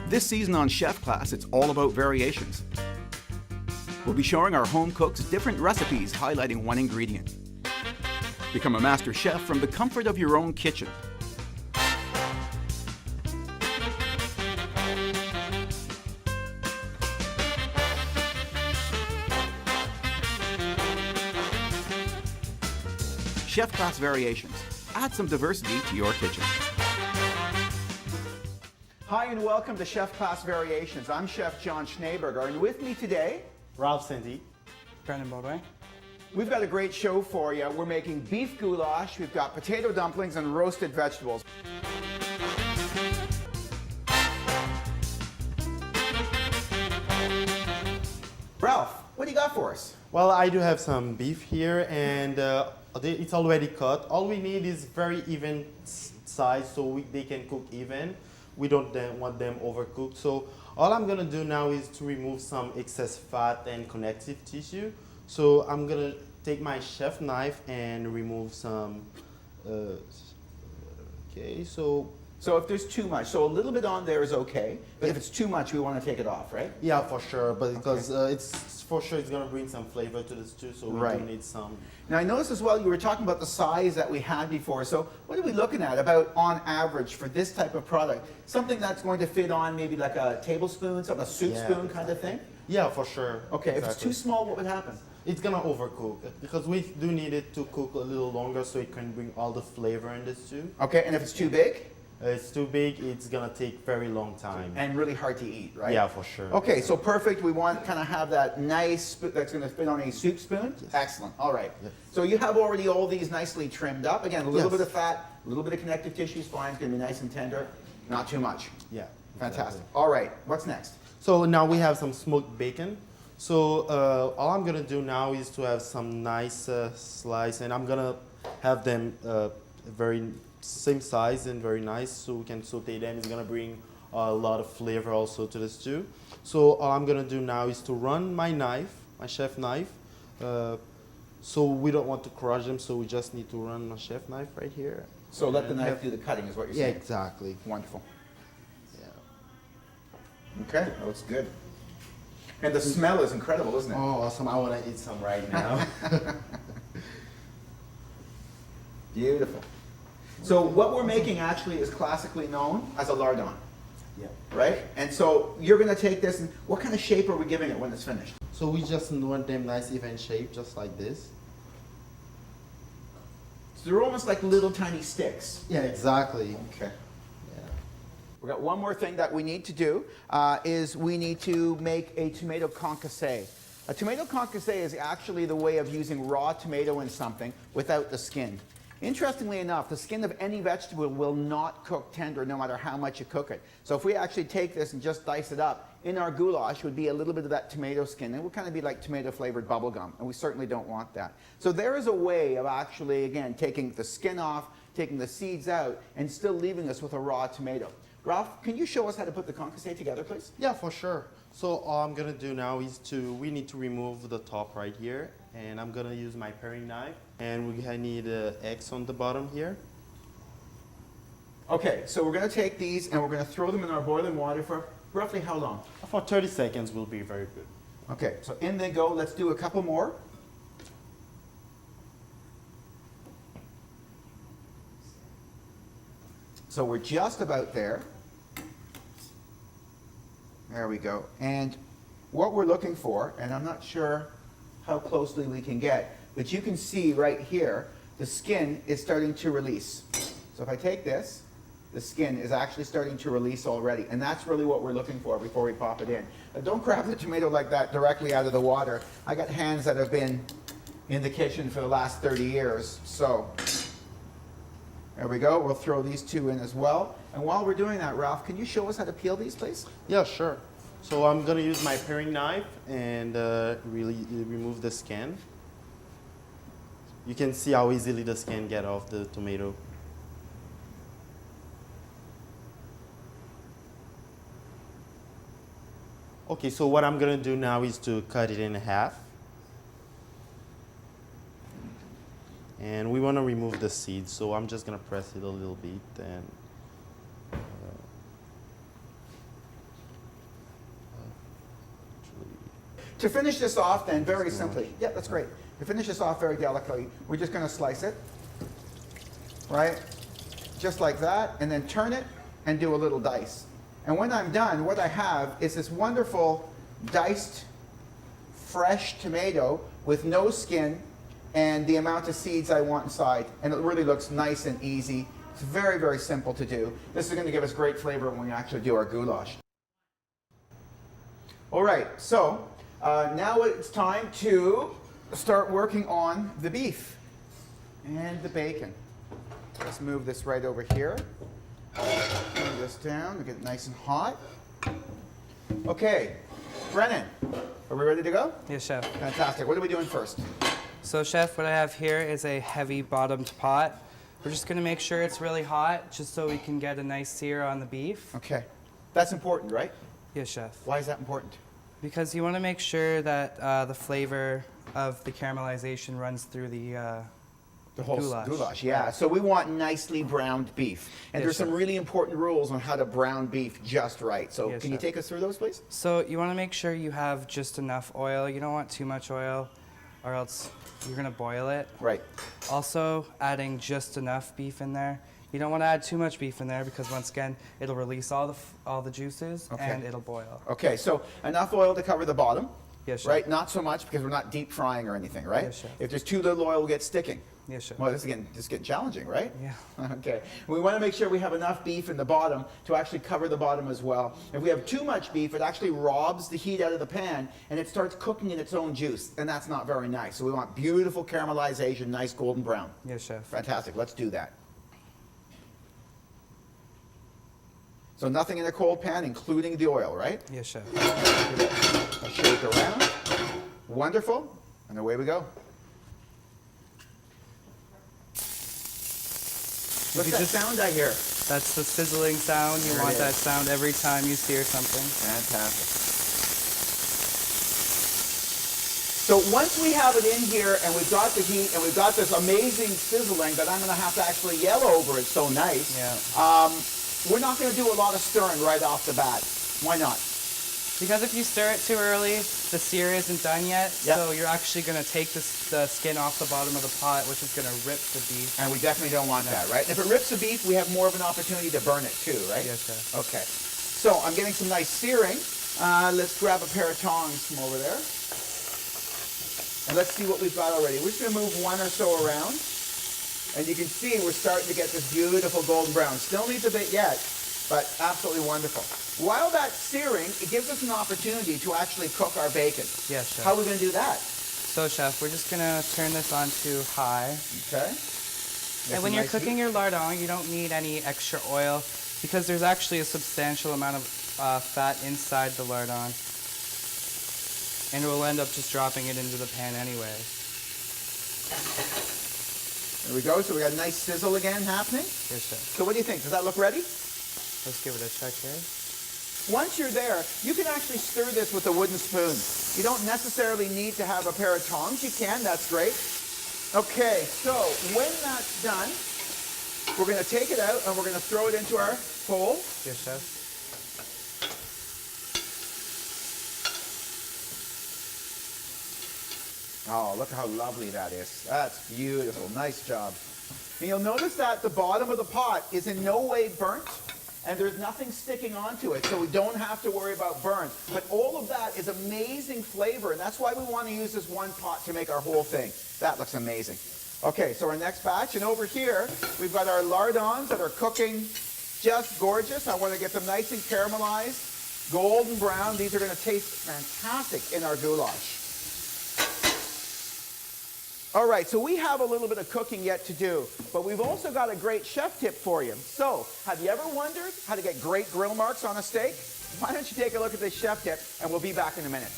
This season on Chef Class, it's all about variations. We'll be showing our home cooks different recipes highlighting one ingredient. Become a master chef from the comfort of your own kitchen. Chef Class Variations. Add some diversity to your kitchen. Hi and welcome to Chef Class Variations. I'm Chef John Schneeberger, and with me today, Ralph Cindy. Brandon Baudouin. we've got a great show for you. We're making beef goulash, we've got potato dumplings and roasted vegetables. Ralph, what do you got for us? Well, I do have some beef here, and it's already cut. All we need is very even size so they can cook even. We don't want them overcooked. So all I'm gonna do now is to remove some excess fat and connective tissue. So I'm gonna take my chef knife and remove some, okay, so if there's too much, so a little bit on there is okay, but if it's too much, we want to take it off, right? yeah, for sure, but because it's gonna bring some flavor to the stew, so we do need some. Now I noticed as well you were talking about the size that we had before, so what are we looking at about on average for this type of product? Something that's going to fit on maybe like a tablespoon, a soup spoon kind of thing? Yeah, for sure. Okay, if it's exactly. too small, what would happen? It's gonna overcook because we do need it to cook a little longer so it can bring all the flavor in the stew. Okay, and if it's too big? It's too big, it's gonna take very long time. And really hard to eat, right? Yeah, for sure. Okay, so perfect. We want kind of have that nice, that's going to fit on a soup spoon. Yes. Excellent. All right. Yes. So you have already all these nicely trimmed up. Again, a little Yes. bit of fat, a little bit of connective tissue is fine. It's going to be nice and tender. Not too much. Yeah. Fantastic. exactly. All right. What's next? So now we have some smoked bacon. So all I'm gonna do now is to have some nice slice, and I'm gonna have them very same size and very nice, so we can saute them. It's gonna bring a lot of flavor also to the stew. So all I'm gonna do now is to run my knife, my chef knife. So we don't want to crush them, so we just need to run my chef knife right here. So let the And knife have- do the cutting is what you're Yeah, saying. exactly. Wonderful. Yeah. Okay. That looks good. And the smell is incredible, isn't it? Oh, awesome! I wanna eat some right now. Beautiful. So what we're making actually is classically known as a lardon. Yeah. Right? And so you're going to take this, and what kind of shape are we giving it when it's finished? So we just want them nice even shape, just like this. So they're almost like little tiny sticks. Yeah, exactly. Okay. Yeah. We've got one more thing that we need to do, is we need to make a tomato concasse. A tomato concasse is actually the way of using raw tomato in something without the skin. Interestingly enough, the skin of any vegetable will not cook tender no matter how much you cook it. So if we actually take this and just dice it up, in our goulash would be a little bit of that tomato skin. It would kind of be like tomato flavored bubble gum, and we certainly don't want that. So there is a way of actually, again, taking the skin off, taking the seeds out, and still leaving us with a raw tomato. Ralph, can you show us how to put the concasse together, please? Yeah, for sure. So all I'm gonna do now is we need to remove the top right here, and I'm gonna use my paring knife, and we need X on the bottom here. Okay, so we're going to take these and we're going to throw them in our boiling water for roughly how long? For 30 seconds will be very good. Okay, so in they go. Let's do a couple more. So we're just about there. There we go. And what we're looking for, and I'm not sure how closely we can get, but you can see right here, the skin is starting to release. So if I take this, the skin is actually starting to release already, and that's really what we're looking for before we pop it in. Now, don't grab the tomato like that directly out of the water. I got hands that have been in the kitchen for the last 30 years, so there we go. We'll throw these two in as well. And while we're doing that, Ralph, can you show us how to peel these, please? Yeah, sure. So I'm gonna use my paring knife and really remove the skin. You can see how easily the skin get off the tomato. Okay, so what I'm gonna do now is to cut it in half. And we wanna remove the seeds, so I'm just gonna press it a little bit and To finish this off then, very simply, yeah, that's great. To finish this off very delicately, we're just gonna slice it, right? Just like that, and then turn it and do a little dice. And when I'm done, what I have is this wonderful diced, fresh tomato with no skin and the amount of seeds I want inside. And it really looks nice and easy. It's very, very simple to do. This is gonna give us great flavor when we actually do our goulash. All right, so now it's time to start working on the beef and the bacon. Let's move this right over here. Move this down, get it nice and hot. Okay, Brennan, are we ready to go? Yes, chef. Fantastic. What are we doing first? So, chef, what I have here is a heavy bottomed pot. We're just gonna make sure it's really hot, just so we can get a nice sear on the beef. Okay, that's important, right? Yes, chef. Why is that important? Because you want to make sure that the flavor of the caramelization runs through the whole goulash. Yeah. So we want nicely browned beef. And Yes, there's some sir. really important rules on how to brown beef just right. So Yes, can you sir. take us through those, please? So you want to make sure you have just enough oil. You don't want too much oil, or else you're gonna boil it. Right. Also, adding just enough beef in there. You don't want to add too much beef in there because once again, it'll release all the juices Okay. and it'll boil. Okay, so enough oil to cover the bottom. Yes, chef. Right? Not so much because we're not deep frying or anything, right? Yes, chef. If there's too little oil, we'll get sticking. Yes, chef. Well, this is getting challenging, right? Yeah. Okay. We want to make sure we have enough beef in the bottom to actually cover the bottom as well. If we have too much beef, it actually robs the heat out of the pan and it starts cooking in its own juice, and that's not very nice. So we want beautiful caramelization, nice golden brown. Yes, chef. Fantastic. Let's do that. So nothing in a cold pan, including the oil, right? Yes, chef. Give it a shake around. Wonderful. And away we go. What's that sound I hear? That's the sizzling sound. You There it want is. that sound every time you sear something. Fantastic. So once we have it in here and we've got the heat and we've got this amazing sizzling that I'm going to have to actually yell over, it's so nice. Yeah. We're not going to do a lot of stirring right off the bat. Why not? Because if you stir it too early, the sear isn't done yet. Yep. So you're actually going to take the skin off the bottom of the pot, which is going to rip the beef. And we definitely don't want that, right? If it rips the beef, we have more of an opportunity to burn it too, right? Yes, sir. Okay. So I'm getting some nice searing. Let's grab a pair of tongs from over there. And let's see what we've got already. We're just going to move one or so around. And you can see we're starting to get this beautiful golden brown. Still needs a bit yet, but absolutely wonderful. While that's searing, it gives us an opportunity to actually cook our bacon. Yes, chef. How are we going to do that? So, chef, we're just going to turn this on to high. Okay. And when you're cooking your lardon, you don't need any extra oil because there's actually a substantial amount of fat inside the lardon. And we'll end up just dropping it into the pan anyway. There we go. So we got a nice sizzle again happening. Yes, chef. So what do you think? Does that look ready? Let's give it a check here. Once you're there, you can actually stir this with a wooden spoon. You don't necessarily need to have a pair of tongs. You can, that's great. Okay, so when that's done, we're going to take it out and we're going to throw it into our bowl. Yes, chef. Oh, look how lovely that is. That's beautiful. Nice job. And you'll notice that the bottom of the pot is in no way burnt, and there's nothing sticking onto it, so we don't have to worry about burn. But all of that is amazing flavor, and that's why we want to use this one pot to make our whole thing. That looks amazing. Okay, so our next batch, and over here, we've got our lardons that are cooking just gorgeous. I want to get them nice and caramelized, golden brown. These are going to taste fantastic in our goulash. All right, so we have a little bit of cooking yet to do, but we've also got a great chef tip for you. So, have you ever wondered how to get great grill marks on a steak? Why don't you take a look at this chef tip, and we'll be back in a minute.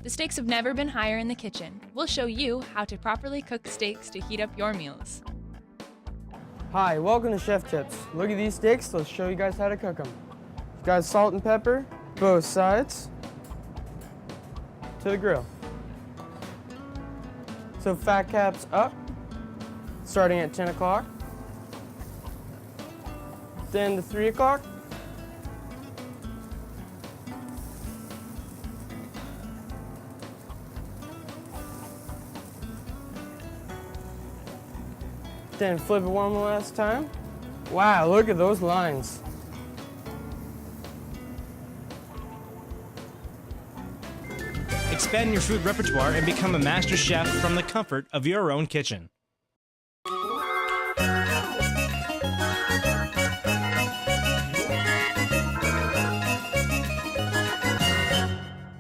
The stakes have never been higher in the kitchen. We'll show you how to properly cook steaks to heat up your meals. Hi, welcome to Chef Tips. Look at these steaks, let's show you guys how to cook them. You've got salt and pepper, both sides, to the grill. So fat caps up, starting at 10 o'clock. then the 3 o'clock. Then flip it one last time. Wow, look at those lines. Expand your food repertoire and become a master chef from the comfort of your own kitchen.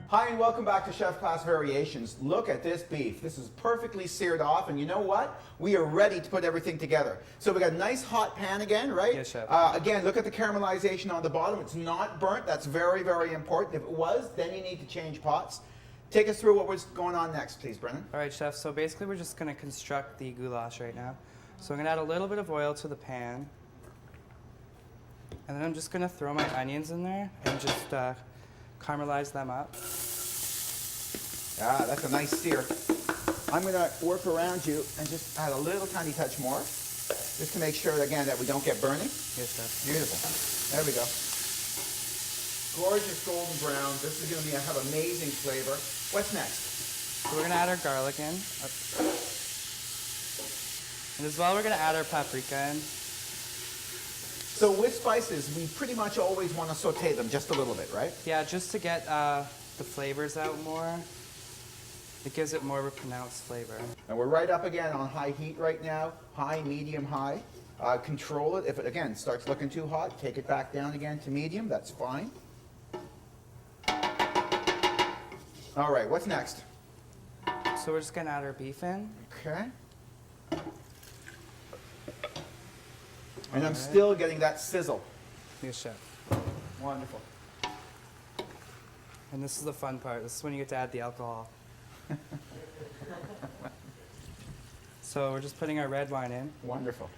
Hi and welcome back to Chef Class Variations. Look at this beef. This is perfectly seared off, and you know what? We are ready to put everything together. So we got a nice hot pan again, right? Yes, Chef. Again, look at the caramelization on the bottom. It's not burnt. That's very, very important. If it was, then you need to change pots. Take us through what was going on next, please, Brennan. All right, Chef, so basically we're just gonna construct the goulash right now. So I'm gonna add a little bit of oil to the pan. And then I'm just gonna throw my onions in there and just caramelize them up. Ah, that's a nice sear. I'm going to work around you and just add a little tiny touch more, just to make sure, again, that we don't get burning. Yes, Chef. Beautiful. There we go. Gorgeous golden brown. This is going to have amazing flavor. What's next? So we're gonna add our garlic in. And as well, we're gonna add our paprika in. So with spices, we pretty much always want to saute them just a little bit, right? Yeah, just to get the flavors out more. It gives it more of a pronounced flavor. And we're right up again on high heat right now. High, medium, high. Control it. If it, again, starts looking too hot, take it back down again to medium. That's fine. All right, what's next? So we're just gonna add our beef in. Okay. And I'm still getting that sizzle. Yes, Chef. Wonderful. And this is the fun part. This is when you get to add the alcohol. So we're just putting our red wine in. Wonderful.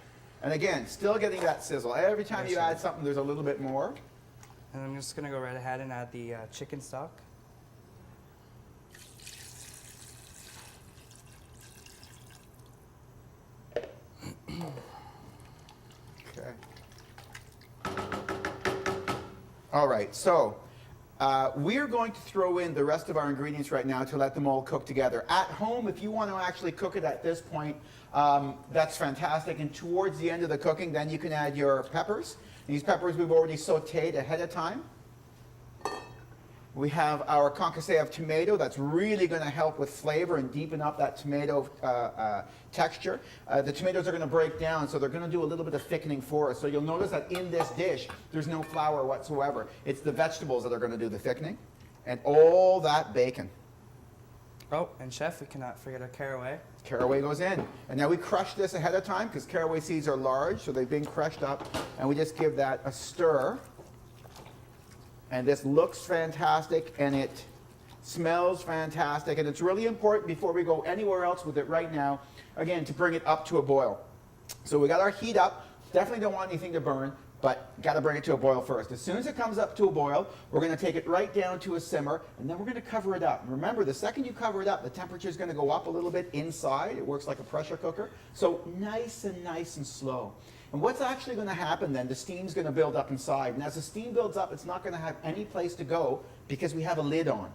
And again, still getting that sizzle. Every time Yes, you sir. add something, there's a little bit more. And I'm just gonna go right ahead and add the chicken stock. Okay. All right, so we're going to throw in the rest of our ingredients right now to let them all cook together. At home, if you want to actually cook it at this point, that's fantastic. And towards the end of the cooking, then you can add your peppers. These peppers we've already sauteed ahead of time. We have our concassé of tomato that's really going to help with flavor and deepen up that tomato texture. The tomatoes are going to break down, so they're going to do a little bit of thickening for us. So you'll notice that in this dish, there's no flour whatsoever. It's the vegetables that are going to do the thickening. And all that bacon. Oh, and Chef, we cannot forget our caraway. Caraway goes in. And now we crush this ahead of time because caraway seeds are large, so they've been crushed up. And we just give that a stir. And this looks fantastic, and it smells fantastic, and it's really important before we go anywhere else with it right now, again, to bring it up to a boil. So we got our heat up. Definitely don't want anything to burn, but got to bring it to a boil first. As soon as it comes up to a boil, we're going to take it right down to a simmer, and then we're going to cover it up. And remember, the second you cover it up, the temperature is going to go up a little bit inside. It works like a pressure cooker. So nice and slow. And what's actually going to happen then, the steam's going to build up inside. And as the steam builds up, it's not going to have any place to go because we have a lid on.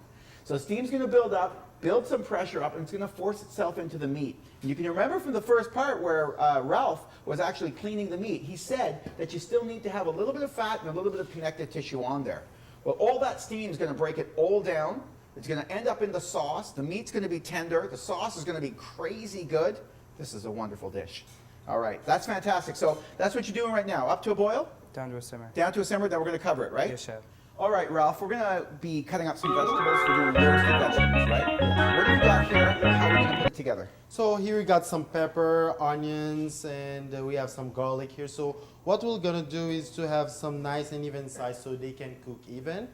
So steam's going to build up, build some pressure up, and it's going to force itself into the meat. And you can remember from the first part where Ralph was actually cleaning the meat, he said that you still need to have a little bit of fat and a little bit of connective tissue on there. Well, all that steam is going to break it all down. It's going to end up in the sauce. The meat's going to be tender. The sauce is going to be crazy good. This is a wonderful dish. All right, that's fantastic. So that's what you're doing right now. Up to a boil, Down to a simmer. down to a simmer, then we're going to cover it, right? Yes, Chef. All right, Ralph, we're going to be cutting up some vegetables. We're doing roasted vegetables, right? Yeah. What do you got here? How are we going to put it together? So here we got some pepper, onions, and we have some garlic here. So what we're gonna do is to have some nice and even size so they can cook even.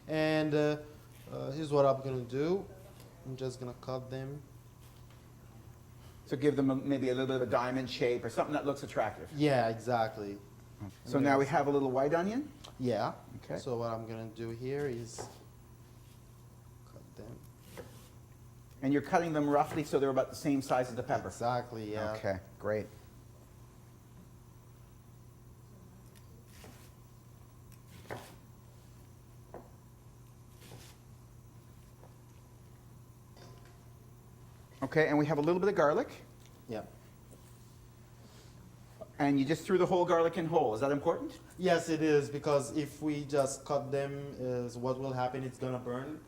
And here's what I'm gonna do. I'm just gonna cut them. So give them maybe a little bit of a diamond shape or something that looks attractive. Yeah, exactly. So now we have a little white onion. Yeah. Okay. So what I'm gonna do here is cut them. And you're cutting them roughly so they're about the same size as the pepper. Exactly, yeah. Okay, great. Okay, and we have a little bit of garlic. Yeah. And you just threw the whole garlic in whole. Is that important? Yes, it is, because if we just cut them, what will happen, it's gonna burn,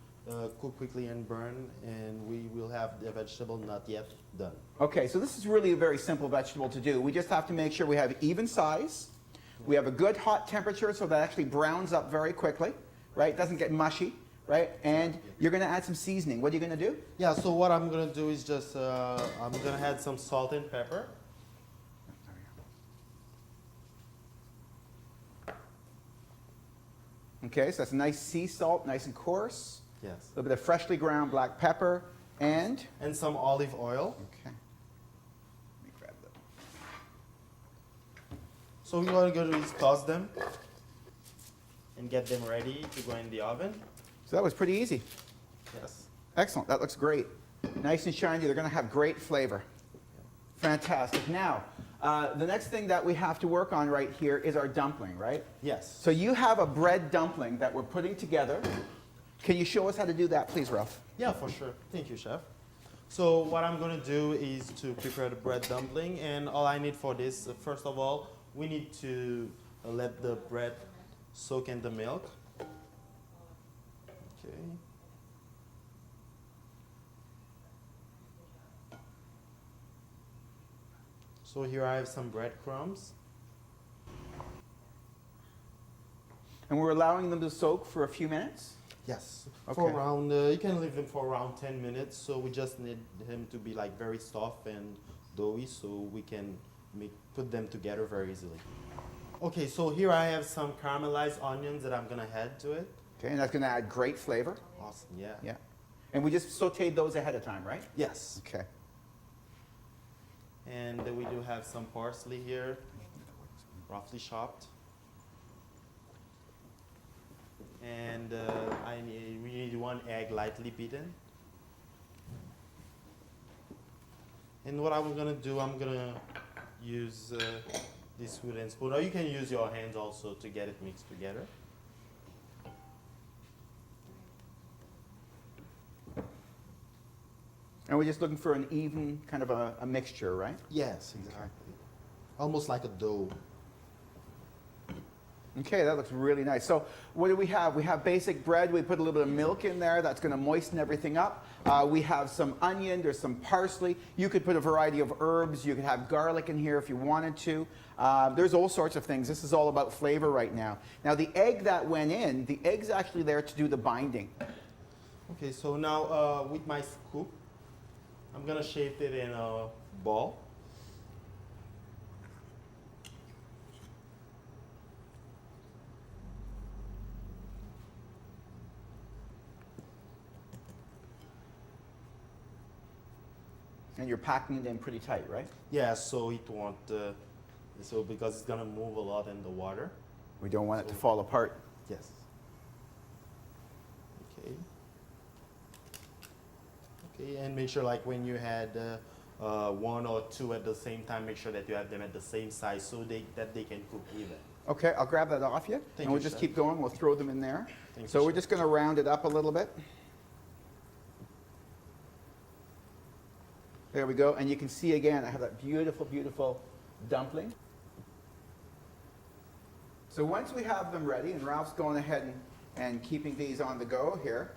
cook quickly and burn, and we will have the vegetable not yet done. Okay, so this is really a very simple vegetable to do. We just have to make sure we have even size. We have a good hot temperature so that actually browns up very quickly, right? It doesn't get mushy, right? And you're gonna add some seasoning. What are you gonna do? Yeah, so what I'm gonna do is just, I'm gonna add some salt and pepper. Okay, so that's nice sea salt, nice and coarse. Yes. A little bit of freshly ground black pepper and... And some olive oil. Okay. Let me grab that. So what we're gonna do is toss them and get them ready to go in the oven. So that was pretty easy. Yes. Excellent, that looks great. Nice and shiny, they're gonna have great flavor. Fantastic. Now, the next thing that we have to work on right here is our dumpling, right? Yes. So you have a bread dumpling that we're putting together. Can you show us how to do that, please, Ralph? Yeah, for sure. Thank you, chef. So what I'm gonna do is to prepare the bread dumpling, and all I need for this, first of all, we need to let the bread soak in the milk. Okay. So here I have some breadcrumbs. And we're allowing them to soak for a few minutes? Yes. Okay. For around, you can leave them for around 10 minutes. So we just need them to be like very soft and doughy, so we can put them together very easily. Okay, so here I have some caramelized onions that I'm gonna add to it. Okay, and that's gonna add great flavor. Awesome, yeah. Yeah. And we just sauteed those ahead of time, right? Yes. Okay. And we do have some parsley here, roughly chopped. And we need 1 egg lightly beaten. And what I'm gonna do, I'm gonna use this wooden spoon, or you can use your hands also to get it mixed together. And we're just looking for an even kind of a mixture, right? Yes, exactly. Almost like a dough. Okay, that looks really nice. So what do we have? We have basic bread. We put a little bit of milk in there. That's going to moisten everything up. We have some onion. There's some parsley. You could put a variety of herbs. You could have garlic in here if you wanted to. There's all sorts of things. This is all about flavor right now. Now, the egg that went in, the egg's actually there to do the binding. Okay, so now with my scoop, I'm going to shape it in a ball. And you're packing it in pretty tight, right? Yeah, so it won't, so because it's gonna move a lot in the water. We don't want it to fall apart. Yes. Okay. Okay, and make sure like when you had 1 or 2 at the same time, make sure that you have them at the same size so that they can cook even. Okay, I'll grab that off you. And we'll you, just chef. keep going. We'll throw them in there. Thank So you, we're chef. just going to round it up a little bit. There we go. And you can see again, I have that beautiful, beautiful dumpling. So once we have them ready, and Ralph's going ahead and keeping these on the go here.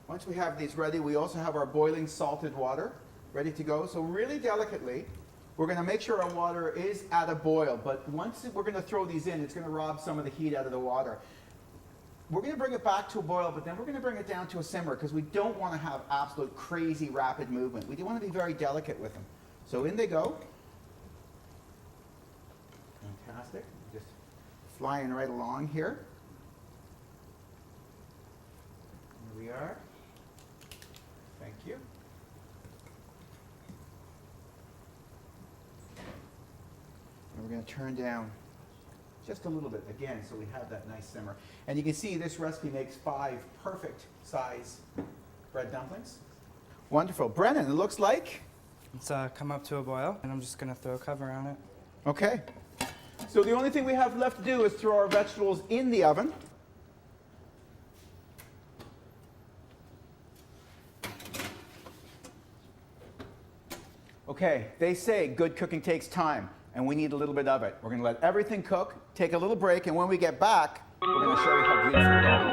Once we have these ready, we also have our boiling salted water ready to go. So really delicately, we're going to make sure our water is at a boil. But once we're going to throw these in, it's going to rob some of the heat out of the water. We're going to bring it back to a boil, but then we're going to bring it down to a simmer because we don't want to have absolute crazy rapid movement. We do want to be very delicate with them. So in they go. Fantastic. Just flying right along here. Here we are. Thank you. And we're going to turn down just a little bit again so we have that nice simmer. And you can see this recipe makes 5 perfect size bread dumplings. Wonderful. Brennan, it looks like. It's come up to a boil, and I'm just going to throw a cover on it. Okay. So the only thing we have left to do is throw our vegetables in the oven. Okay, they say good cooking takes time, and we need a little bit of it. We're gonna let everything cook, take a little break, and when we get back, we're gonna show you how beautiful it all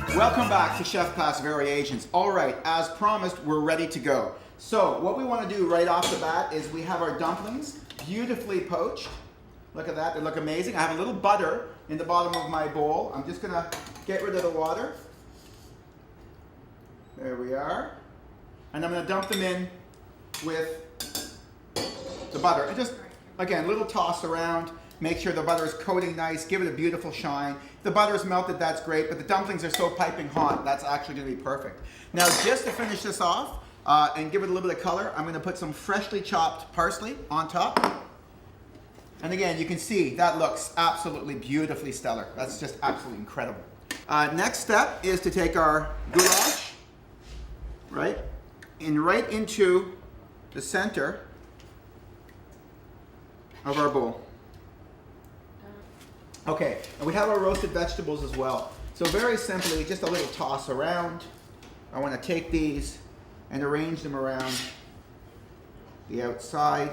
is. Welcome back to Chef Class Variations. All right, as promised, we're ready to go. So what we want to do right off the bat is we have our dumplings beautifully poached. Look at that, they look amazing. I have a little butter in the bottom of my bowl. I'm just gonna get rid of the water. There we are. And I'm gonna dump them in with the butter. And just, again, little toss around. Make sure the butter is coating nice, give it a beautiful shine. If the butter is melted, that's great, but the dumplings are so piping hot, that's actually gonna be perfect. Now, just to finish this off and give it a little bit of color, I'm gonna put some freshly chopped parsley on top. And again, you can see that looks absolutely beautifully stellar. That's just absolutely incredible. Next step is to take our goulash, right into the center of our bowl. Okay, and we have our roasted vegetables as well. So very simply, just a little toss around. I want to take these and arrange them around the outside.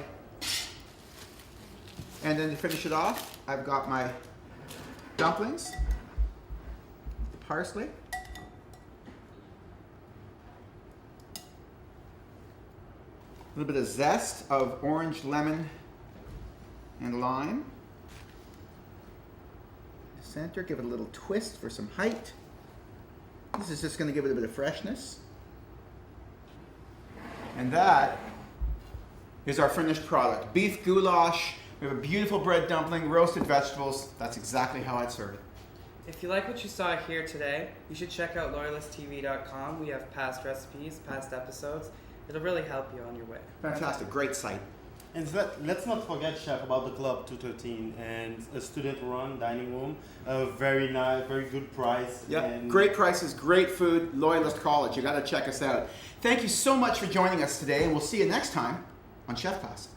And then to finish it off, I've got my dumplings, the parsley, a little bit of zest of orange, lemon, and lime. Center, give it a little twist for some height. This is just going to give it a bit of freshness. And that is our finished product. Beef goulash. We have a beautiful bread dumpling, roasted vegetables. That's exactly how I'd serve it. If you like what you saw here today, you should check out loyalisttv.com. We have past recipes, past episodes. It'll really help you on your way. Fantastic, great site. And let's not forget, Chef, about the Club 213 and a student-run dining room. A very nice, very good price. Yep, great prices, great food, Loyalist College. You got to check us out. Thank you so much for joining us today, and we'll see you next time on Chef Class.